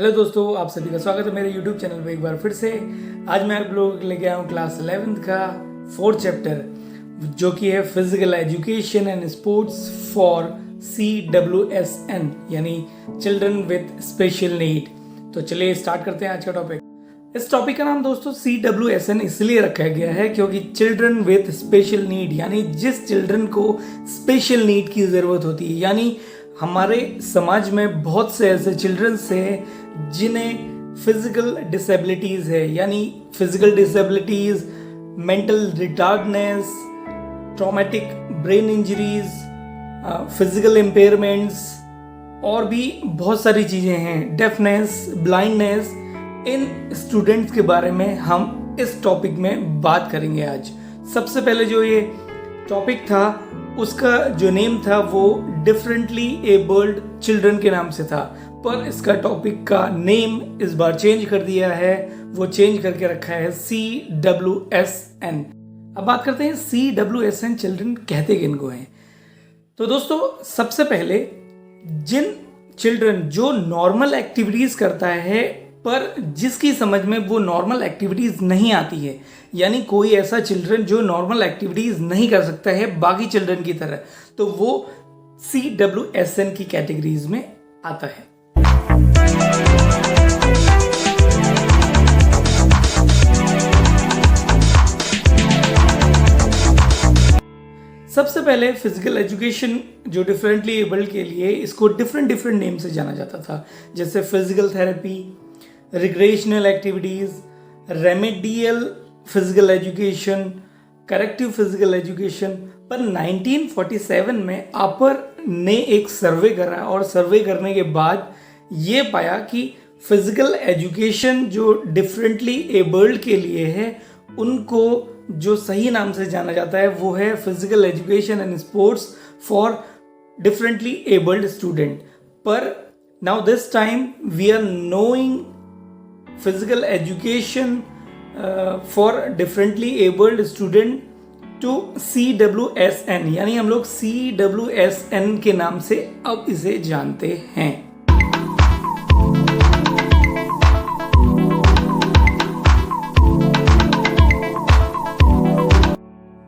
Hello दोस्तों, आप सभी का स्वागत है मेरे YouTube चैनल पे एक बार फिर से। आज मैं आप लोगों के लेके आया हूँ क्लास 11th का 4th चैप्टर, जो कि है physical education and sports for CWSN यानी चिल्ड्रन विद स्पेशल नीड। तो चलिए स्टार्ट करते हैं आज का टॉपिक। इस टॉपिक का नाम दोस्तों CWSN इसलिए रखा गया है क्योंकि चिल्ड्रन विद स्पेशल नीड यानी जिस चिल्ड्रन को स्पेशल नीड की ज़रूरत होती है, यानी हमारे समाज में बहुत से ऐसे चिल्ड्रंस हैं जिन्हें फिजिकल डिसेबिलिटीज़ है, यानी physical disabilities, mental retardness, traumatic brain injuries, physical impairments और भी बहुत सारी चीज़ें हैं, डेफनेस, ब्लाइंडनेस। इन स्टूडेंट्स के बारे में हम इस टॉपिक में बात करेंगे आज। सबसे पहले जो ये टॉपिक था उसका जो नेम था वो डिफरेंटली एबल्ड चिल्ड्रन के नाम से था, पर इसका टॉपिक का नेम इस बार चेंज कर दिया है, वो चेंज करके रखा है CWSN। अब बात करते हैं CWSN चिल्ड्रन कहते किनको हैं। तो दोस्तों सबसे पहले जिन चिल्ड्रन जो नॉर्मल एक्टिविटीज करता है पर जिसकी समझ में वो नॉर्मल एक्टिविटीज नहीं आती है, यानी कोई ऐसा चिल्ड्रन जो नॉर्मल एक्टिविटीज नहीं कर सकता है बाकी चिल्ड्रन की तरह, तो वो CWSN की कैटेगरीज में आता है। सबसे पहले फिजिकल एजुकेशन जो डिफरेंटली एबल्ड के लिए इसको डिफरेंट नेम से जाना जाता था, जैसे physical therapy, recreational activities, remedial physical education, corrective physical education. पर 1947 में आपर ने एक सर्वे करा और सर्वे करने के बाद ये पाया कि फिजिकल एजुकेशन जो डिफरेंटली एबल्ड के लिए है उनको जो सही नाम से जाना जाता है वो है physical education and sports for differently abled student. पर now this time we are knowing physical education for differently abled student to CWSN, यानी हम लोग CWSN के नाम से अब इसे जानते हैं।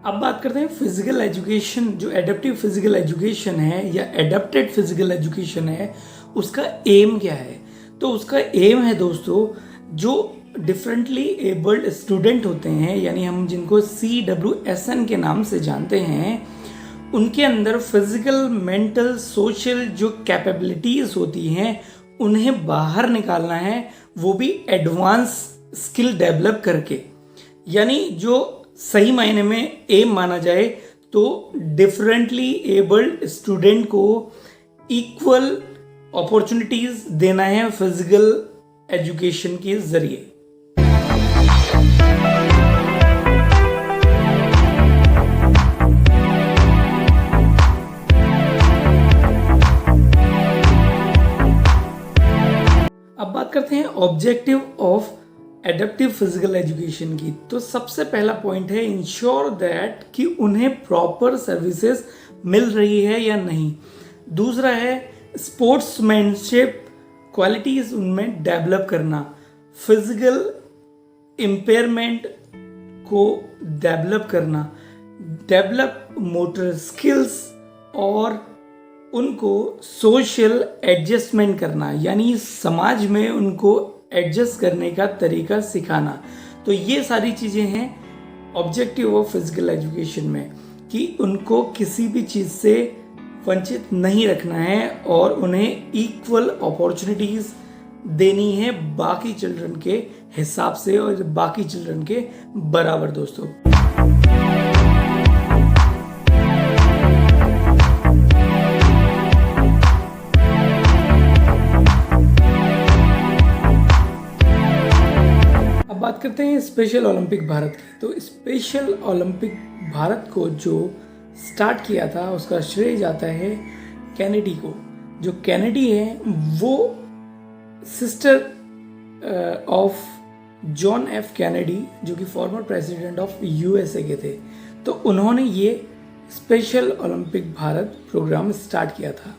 अब बात करते हैं फिजिकल एजुकेशन, जो एडेप्टिव फिजिकल एजुकेशन है या एडेप्टेड फिजिकल एजुकेशन है, उसका एम क्या है। तो उसका एम है दोस्तों, जो डिफरेंटली एबल्ड स्टूडेंट होते हैं, यानी हम जिनको CWSN के नाम से जानते हैं, उनके अंदर फिजिकल, मेंटल, सोशल जो कैपेबिलिटीज़ होती हैं उन्हें बाहर निकालना है, वो भी एडवांस स्किल डेवलप करके। यानी जो सही मायने में एम माना जाए तो डिफरेंटली एबल्ड स्टूडेंट को इक्वल अपॉर्चुनिटीज देना है फिजिकल एजुकेशन के जरिए। अब बात करते हैं objective of adaptive physical education की। तो सबसे पहला पॉइंट है इंश्योर दैट कि उन्हें प्रॉपर सर्विसेज मिल रही है या नहीं। दूसरा है स्पोर्ट्समैनशिप क्वालिटीज उनमें डेवलप करना, फिजिकल इम्पेयरमेंट को डेवलप करना, डेवलप मोटर स्किल्स और उनको सोशल एडजस्टमेंट करना, यानी समाज में उनको एडजस्ट करने का तरीका सिखाना। तो ये सारी चीज़ें हैं ऑब्जेक्टिव ऑफ फिजिकल एजुकेशन में, कि उनको किसी भी चीज़ से वंचित नहीं रखना है और उन्हें इक्वल अपॉर्चुनिटीज़ देनी है बाकी चिल्ड्रन के हिसाब से और बाकी चिल्ड्रन के बराबर। दोस्तों बात करते हैं स्पेशल ओलंपिक भारत की। तो स्पेशल ओलंपिक भारत को जो स्टार्ट किया था उसका श्रेय जाता है कैनेडी को। जो कैनेडी है वो sister of John F Kennedy, जो कि फॉर्मर प्रेसिडेंट ऑफ USA के थे। तो उन्होंने ये special Olympic Bharat program start किया था।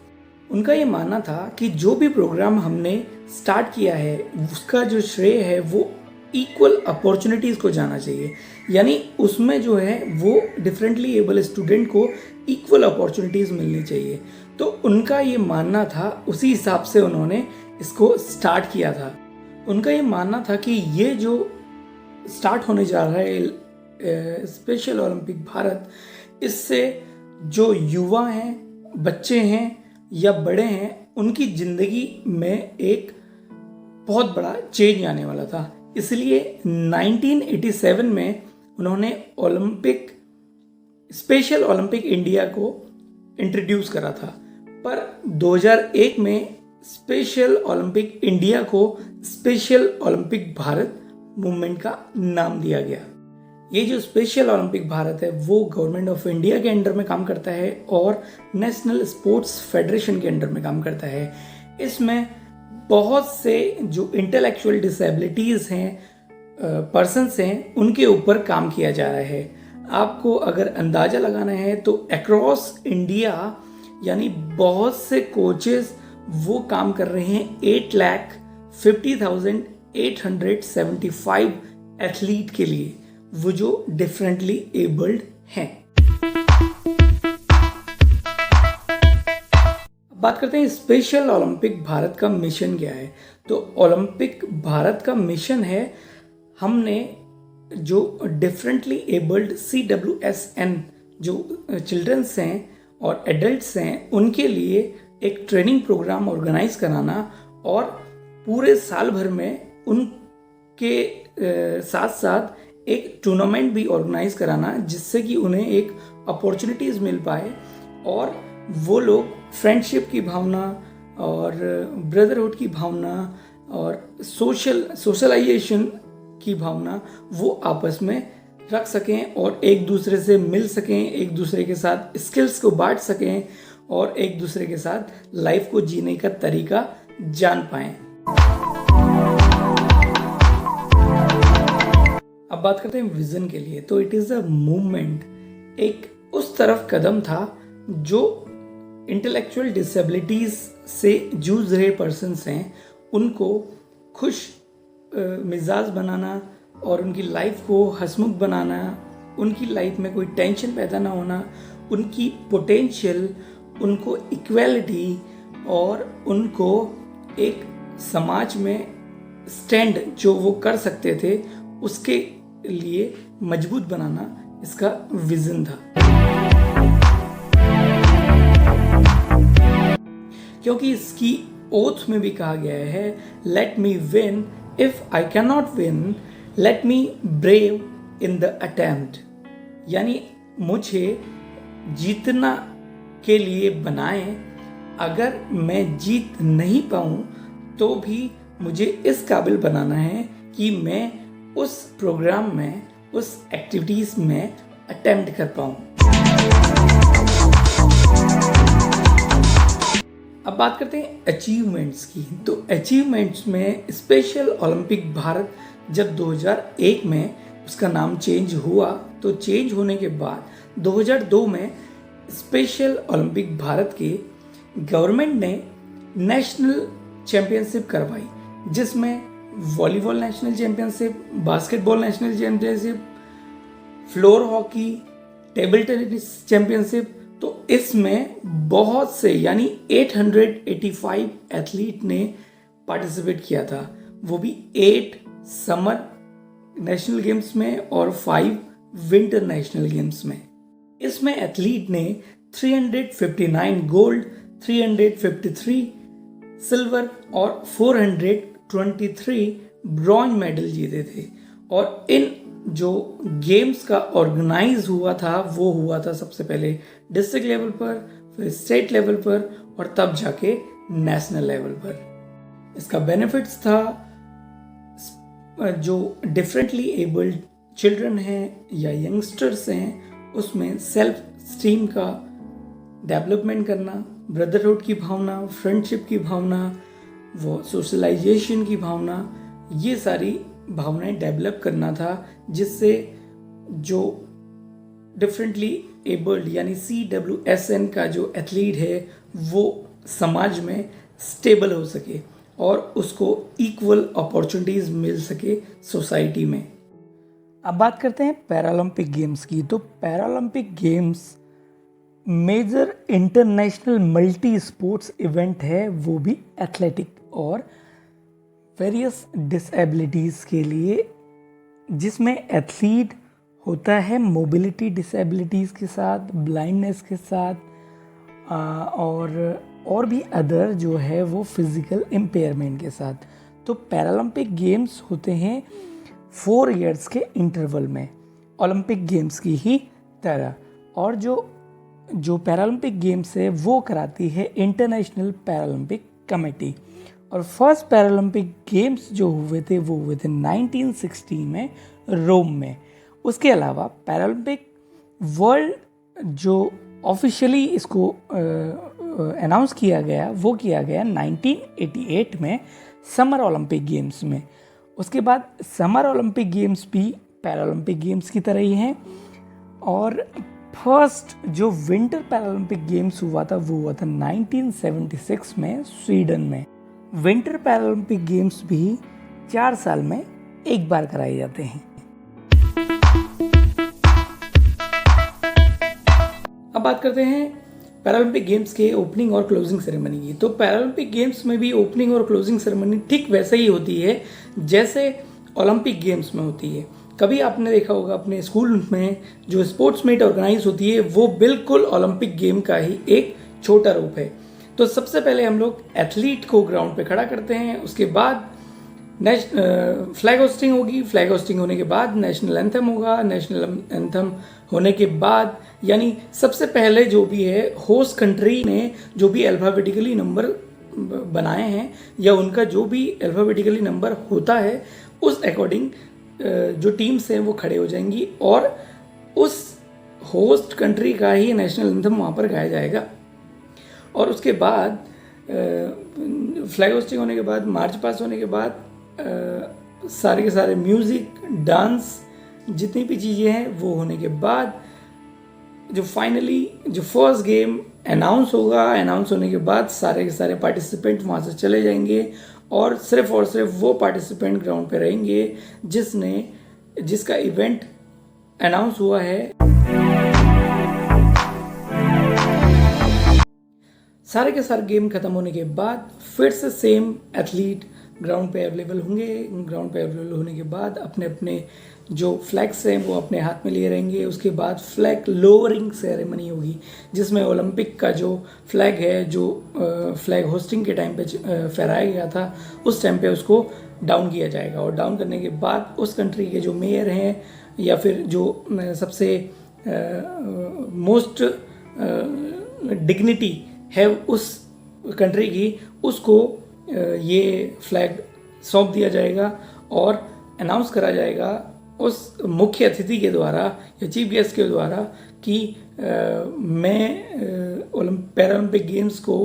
उनका ये मानना था कि जो भी प्रोग्राम हमने स्टार्ट किया है उसका जो श्रेय है वो इक्वल अपॉर्चुनिटीज़ को जाना चाहिए, यानी उसमें जो है वो डिफरेंटली एबल स्टूडेंट को इक्वल अपॉर्चुनिटीज़ मिलनी चाहिए। तो उनका ये मानना था, उसी हिसाब से उन्होंने इसको स्टार्ट किया था। उनका ये मानना था कि ये जो स्टार्ट होने जा रहा है स्पेशल ओलंपिक भारत, इससे जो युवा हैं, बच्चे हैं या बड़े हैं, उनकी ज़िंदगी में एक बहुत बड़ा चेंज आने वाला था। इसलिए 1987 में उन्होंने स्पेशल ओलंपिक इंडिया को इंट्रोड्यूस करा था, पर 2001 में स्पेशल ओलंपिक इंडिया को स्पेशल ओलंपिक भारत मूवमेंट का नाम दिया गया। ये जो स्पेशल ओलंपिक भारत है वो गवर्नमेंट ऑफ इंडिया के अंडर में काम करता है और नेशनल स्पोर्ट्स फेडरेशन के अंडर में काम करता है। इसमें बहुत से जो इंटेलेक्चुअल डिसेबिलिटीज़ हैं, पर्सन्स हैं, उनके ऊपर काम किया जा रहा है। आपको अगर अंदाज़ा लगाना है तो अक्रॉस इंडिया यानी बहुत से कोचेस वो काम कर रहे हैं 8,50,875 एथलीट के लिए, वो जो डिफरेंटली एबल्ड हैं। बात करते हैं स्पेशल ओलंपिक भारत का मिशन क्या है। तो ओलंपिक भारत का मिशन है, हमने जो डिफरेंटली एबल्ड CWSN जो चिल्ड्रंस हैं और एडल्ट्स हैं, उनके लिए एक ट्रेनिंग प्रोग्राम ऑर्गेनाइज कराना और पूरे साल भर में उनके साथ साथ एक टूर्नामेंट भी ऑर्गेनाइज कराना, जिससे कि उन्हें एक अपॉर्चुनिटीज़ मिल पाए और वो लोग फ्रेंडशिप की भावना और ब्रदरहुड की भावना और सोशलाइजेशन की भावना वो आपस में रख सकें और एक दूसरे से मिल सकें, एक दूसरे के साथ स्किल्स को बांट सकें और एक दूसरे के साथ लाइफ को जीने का तरीका जान पाएं। अब बात करते हैं विजन के लिए। तो इट इज़ अ मूवमेंट, एक उस तरफ कदम था जो इंटेलेक्चुअल डिसेबिलिटीज़ से जूझ रहे पर्सन्स हैं, उनको खुश मिजाज बनाना और उनकी लाइफ को हंसमुख बनाना, उनकी लाइफ में कोई टेंशन पैदा ना होना, उनकी पोटेंशियल, उनको इक्वालिटी और उनको एक समाज में स्टैंड जो वो कर सकते थे उसके लिए मजबूत बनाना इसका विजन था। क्योंकि इसकी ओथ में भी कहा गया है, let me win if I can not win, let me brave in the attempt, यानी मुझे जीतना के लिए बनाएं, अगर मैं जीत नहीं पाऊं तो भी मुझे इस काबिल बनाना है कि मैं उस प्रोग्राम में, उस एक्टिविटीज़ में अटेम्प्ट कर पाऊं। अब बात करते हैं अचीवमेंट्स की। तो अचीवमेंट्स में स्पेशल ओलंपिक भारत जब 2001 में उसका नाम चेंज हुआ, तो चेंज होने के बाद 2002 में स्पेशल ओलंपिक भारत के गवर्नमेंट ने नेशनल चैम्पियनशिप करवाई, जिसमें volleyball national championship, basketball national championship, floor hockey, table tennis championship. तो इसमें बहुत से यानी 885 एथलीट ने पार्टिसिपेट किया था, वो भी 8 समर नेशनल गेम्स में और 5 विंटर नेशनल गेम्स में। इसमें एथलीट ने 359 गोल्ड, 353 सिल्वर और 423 ब्रॉन्ज मेडल जीते थे। और इन जो गेम्स का ऑर्गेनाइज हुआ था वो हुआ था सबसे पहले डिस्ट्रिक्ट लेवल पर, फिर स्टेट लेवल पर और तब जाके नेशनल लेवल पर। इसका बेनिफिट्स था, जो डिफरेंटली एबल्ड चिल्ड्रन हैं या यंगस्टर्स हैं उसमें सेल्फ स्टीम का डेवलपमेंट करना, ब्रदरहुड की भावना, फ्रेंडशिप की भावना, वो सोशलाइजेशन की भावना, ये सारी भावनाएं डेवलप करना था, जिससे जो डिफरेंटली एबल्ड यानी CWSN का जो एथलीट है वो समाज में स्टेबल हो सके और उसको इक्वल अपॉर्चुनिटीज़ मिल सके सोसाइटी में। अब बात करते हैं पैरालंपिक गेम्स की। तो Paralympic games major international multi sports event है, वो भी एथलेटिक और वेरियस डिसेबिलिटीज़ के लिए, जिसमें एथलीट होता है मोबिलिटी डिसेबिलिटीज़ के साथ, ब्लाइंडनेस के साथ, और भी अदर जो है वो फिज़िकल इम्पेयरमेंट के साथ। तो पैरालंपिक गेम्स होते हैं 4 इयर्स के इंटरवल में, ओलंपिक गेम्स की ही तरह। और जो पैरालंपिक गेम्स है वो कराती है इंटरनेशनल पैरालंपिक कमेटी। और फर्स्ट पैरालंपिक गेम्स जो हुए थे वो हुए थे 1960 में रोम में। उसके अलावा पैरालंपिक वर्ल्ड जो ऑफिशियली इसको अनाउंस किया गया वो किया गया 1988 में समर ओलंपिक गेम्स में। उसके बाद समर ओलंपिक गेम्स भी पैरालंपिक गेम्स की तरह ही हैं। और फर्स्ट जो विंटर पैरालंपिक गेम्स हुआ था वो हुआ था 1976 में स्वीडन में। विंटर पैरालंपिक गेम्स भी 4 साल में एक बार कराए जाते हैं। अब बात करते हैं पैरालंपिक गेम्स के ओपनिंग और क्लोजिंग सेरेमनी की। तो पैरालंपिक गेम्स में भी ओपनिंग और क्लोजिंग सेरेमनी ठीक वैसे ही होती है जैसे ओलंपिक गेम्स में होती है। कभी आपने देखा होगा अपने स्कूल में जो स्पोर्ट्स मीट ऑर्गेनाइज होती है वो बिल्कुल ओलंपिक गेम का ही एक छोटा रूप है। तो सबसे पहले हम लोग एथलीट को ग्राउंड पे खड़ा करते हैं, उसके बाद फ्लैग होस्टिंग होगी, फ्लैग होस्टिंग होने के बाद नेशनल एंथम होगा, नेशनल एंथम होने के बाद यानी सबसे पहले जो भी है होस्ट कंट्री ने जो भी अल्फ़ाबेटिकली नंबर बनाए हैं या उनका जो भी अल्फ़ाबेटिकली नंबर होता है उस अकॉर्डिंग जो टीम्स हैं वो खड़े हो जाएंगी और उस होस्ट कंट्री का ही नेशनल एंथम वहाँ पर गाया जाएगा। और उसके बाद फ्लैग होस्टिंग होने के बाद, मार्च पास होने के बाद सारे के सारे म्यूज़िक, डांस, जितनी भी चीज़ें हैं वो होने के बाद जो फाइनली जो फर्स्ट गेम अनाउंस होगा, अनाउंस होने के बाद सारे के सारे पार्टिसिपेंट वहाँ से चले जाएंगे और सिर्फ वो पार्टिसिपेंट ग्राउंड पे रहेंगे जिसका इवेंट अनाउंस हुआ है। सारे के सारे गेम खत्म होने के बाद फिर से सेम एथलीट ग्राउंड पे अवेलेबल होंगे। ग्राउंड पे अवेलेबल होने के बाद अपने अपने जो फ्लैग्स हैं वो अपने हाथ में लिए रहेंगे। उसके बाद फ्लैग लोअरिंग सेरेमनी होगी जिसमें ओलंपिक का जो फ्लैग है जो फ्लैग होस्टिंग के टाइम पे फहराया गया था उस टाइम पे उसको डाउन किया जाएगा। और डाउन करने के बाद उस कंट्री के जो मेयर हैं या फिर जो सबसे मोस्ट डिग्निटी है उस कंट्री की, उसको ये फ्लैग सौंप दिया जाएगा और अनाउंस करा जाएगा उस मुख्य अतिथि के द्वारा या चीफ गेस्ट के द्वारा कि मैं पैरालंपिक गेम्स को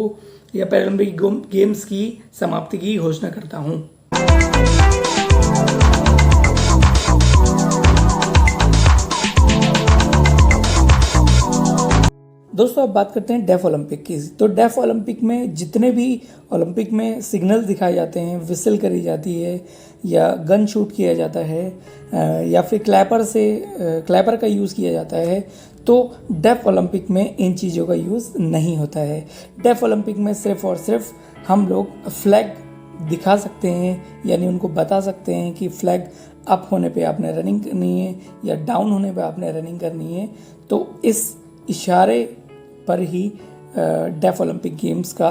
या पैरालंपिक गेम्स की समाप्ति की घोषणा करता हूँ। दोस्तों अब बात करते हैं डेफ ओलंपिक की। तो डेफ ओलंपिक में जितने भी ओलंपिक में सिग्नल दिखाए जाते हैं, विसल करी जाती है या गन शूट किया जाता है या फिर क्लैपर का यूज़ किया जाता है, तो डेफ ओलंपिक में इन चीज़ों का यूज़ नहीं होता है। डेफ ओलंपिक में सिर्फ और सिर्फ हम लोग फ्लैग दिखा सकते हैं, यानी उनको बता सकते हैं कि फ्लैग अप होने पे आपने रनिंग करनी है या डाउन होने पे आपने रनिंग करनी है। तो इस इशारे पर ही डेफ ओलंपिक गेम्स का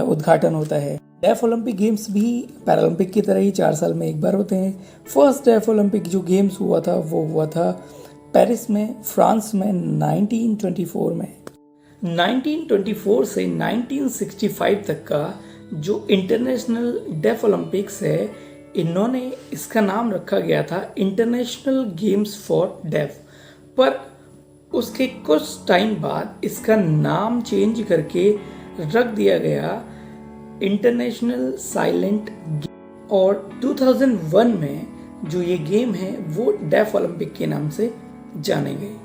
उद्घाटन होता है। डेफ ओलंपिक गेम्स भी पैरालंपिक की तरह ही 4 साल में एक बार होते हैं। फर्स्ट डेफ ओलंपिक जो गेम्स हुआ था वो हुआ था पेरिस में, फ्रांस में 1924 में। 1924 से 1965 तक का जो इंटरनेशनल डेफ ओलंपिक्स है, इन्होंने इसका नाम रखा गया था इंटरनेशनल गेम्स फॉर डेफ, पर उसके कुछ टाइम बाद इसका नाम चेंज करके रख दिया गया इंटरनेशनल साइलेंट गेम। और 2001 में जो ये गेम है वो डेफ ओलंपिक के नाम से जाने गए।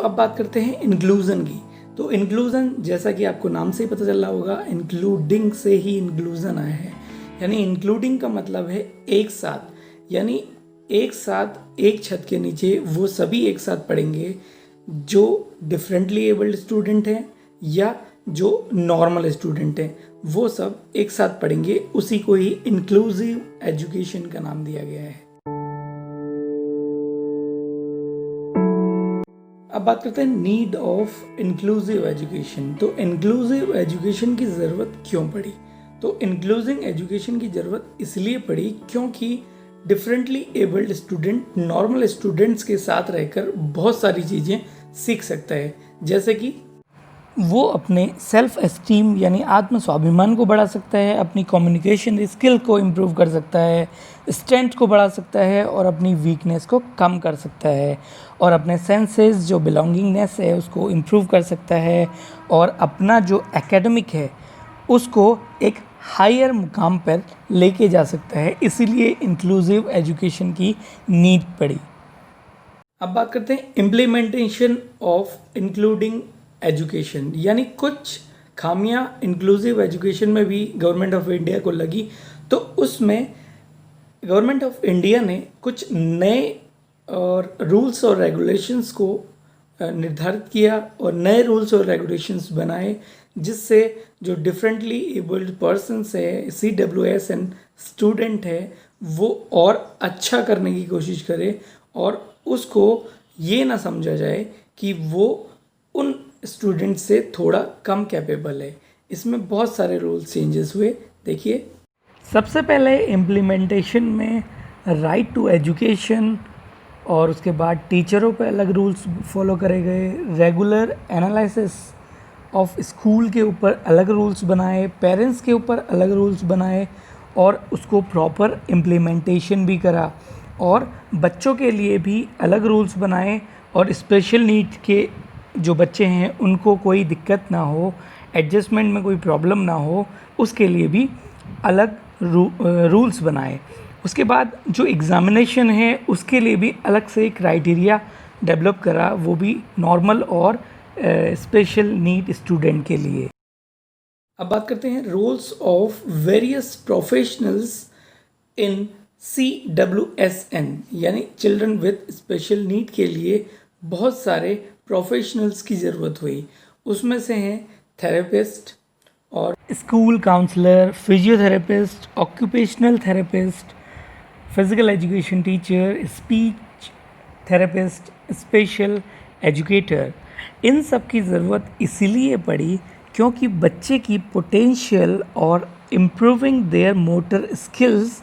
अब बात करते हैं इंक्लूज़न की। तो इंक्लूज़न, जैसा कि आपको नाम से ही पता चल रहा होगा, इंक्लूडिंग से ही इंक्लूज़न आया है। यानी इंक्लूडिंग का मतलब है एक साथ, यानी एक साथ एक छत के नीचे वो सभी एक साथ पढ़ेंगे जो डिफरेंटली एबल्ड स्टूडेंट हैं या जो नॉर्मल स्टूडेंट हैं, वो सब एक साथ पढ़ेंगे। उसी को ही इंक्लूसिव एजुकेशन का नाम दिया गया है। अब बात करते हैं नीड ऑफ इंक्लूसिव एजुकेशन। तो इंक्लूसिव एजुकेशन की ज़रूरत क्यों पड़ी? तो इंक्लूसिव एजुकेशन की ज़रूरत इसलिए पड़ी क्योंकि differently abled student normal students के साथ रहकर बहुत सारी चीज़ें सीख सकता है, जैसे कि वो अपने सेल्फ एस्टीम यानी आत्म स्वाभिमान को बढ़ा सकता है, अपनी कम्युनिकेशन स्किल को इम्प्रूव कर सकता है, स्ट्रेंथ को बढ़ा सकता है और अपनी वीकनेस को कम कर सकता है, और अपने सेंसेस जो बिलोंगिंगनेस है उसको इम्प्रूव कर सकता है, और अपना जो एकेडमिक है उसको एक हायर मुकाम पर लेके जा सकता है। इसीलिए इंक्लूसिव एजुकेशन की नीड पड़ी। अब बात करते हैं इम्प्लीमेंटेशन ऑफ इंक्लूडिंग एजुकेशन, यानी कुछ खामियां इंक्लूसिव एजुकेशन में भी गवर्नमेंट ऑफ इंडिया को लगी। तो उसमें गवर्नमेंट ऑफ इंडिया ने कुछ नए और रूल्स और रेगुलेशंस को निर्धारित किया और नए रूल्स और रेगुलेशंस बनाए, जिससे जो डिफरेंटली एबल्ड पर्सनस है, CWSN स्टूडेंट है, वो और अच्छा करने की कोशिश करे और उसको ये ना समझा जाए कि वो उन स्टूडेंट से थोड़ा कम कैपेबल है। इसमें बहुत सारे रूल्स चेंजेस हुए। देखिए, सबसे पहले इम्प्लीमेंटेशन में राइट टू एजुकेशन, और उसके बाद टीचरों पे अलग रूल्स फॉलो करे गए, रेगुलर एनालिसिस ऑफ स्कूल के ऊपर अलग रूल्स बनाए, पेरेंट्स के ऊपर अलग रूल्स बनाए और उसको प्रॉपर इम्प्लीमेंटेशन भी करा, और बच्चों के लिए भी अलग रूल्स बनाए, और स्पेशल नीड के जो बच्चे हैं उनको कोई दिक्कत ना हो, एडजस्टमेंट में कोई प्रॉब्लम ना हो, उसके लिए भी अलग रूल्स बनाए। उसके बाद जो एग्ज़ामिनेशन है उसके लिए भी अलग से क्राइटेरिया डेवलप करा, वो भी नॉर्मल और स्पेशल नीड स्टूडेंट के लिए। अब बात करते हैं roles of various professionals in CWSN, यानी चिल्ड्रन विद स्पेशल नीड के लिए बहुत सारे प्रोफेशनल्स की ज़रूरत हुई। उसमें से हैं थेरेपिस्ट और school counsellor, physiotherapist, occupational therapist, physical education teacher, speech therapist, special educator. इन सब की ज़रूरत इसीलिए पड़ी क्योंकि बच्चे की पोटेंशियल और इम्प्रूविंग देयर मोटर स्किल्स,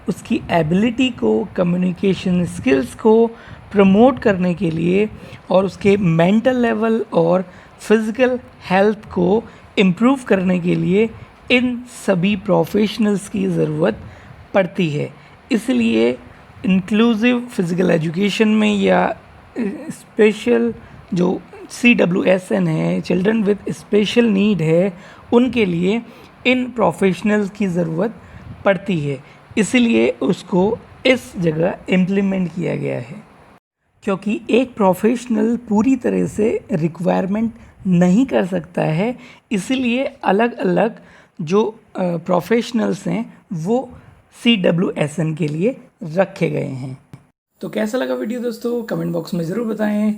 उसकी एबिलिटी को, कम्युनिकेशन स्किल्स को प्रमोट करने के लिए और उसके मेंटल लेवल और फिज़िकल हेल्थ को इम्प्रूव करने के लिए इन सभी प्रोफेशनल्स की ज़रूरत पड़ती है। इसलिए इंक्लूसिव फिज़िकल एजुकेशन में या स्पेशल जो CWSN है, चिल्ड्रन विद स्पेशल नीड है, उनके लिए इन प्रोफेशनल्स की ज़रूरत पड़ती है। इसलिए उसको इस जगह इम्प्लीमेंट किया गया है, क्योंकि एक प्रोफेशनल पूरी तरह से रिक्वायरमेंट नहीं कर सकता है। इसलिए अलग अलग जो प्रोफेशनल्स हैं वो CWSN के लिए रखे गए हैं। तो कैसा लगा वीडियो दोस्तों, कमेंट बॉक्स में ज़रूर बताएं।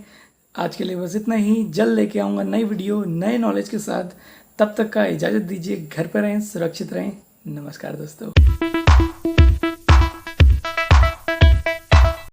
आज के लिए बस इतना ही। जल्द लेके आऊँगा नई वीडियो नए नॉलेज के साथ। तब तक का इजाज़त दीजिए। घर पर रहें, सुरक्षित रहें। नमस्कार दोस्तों।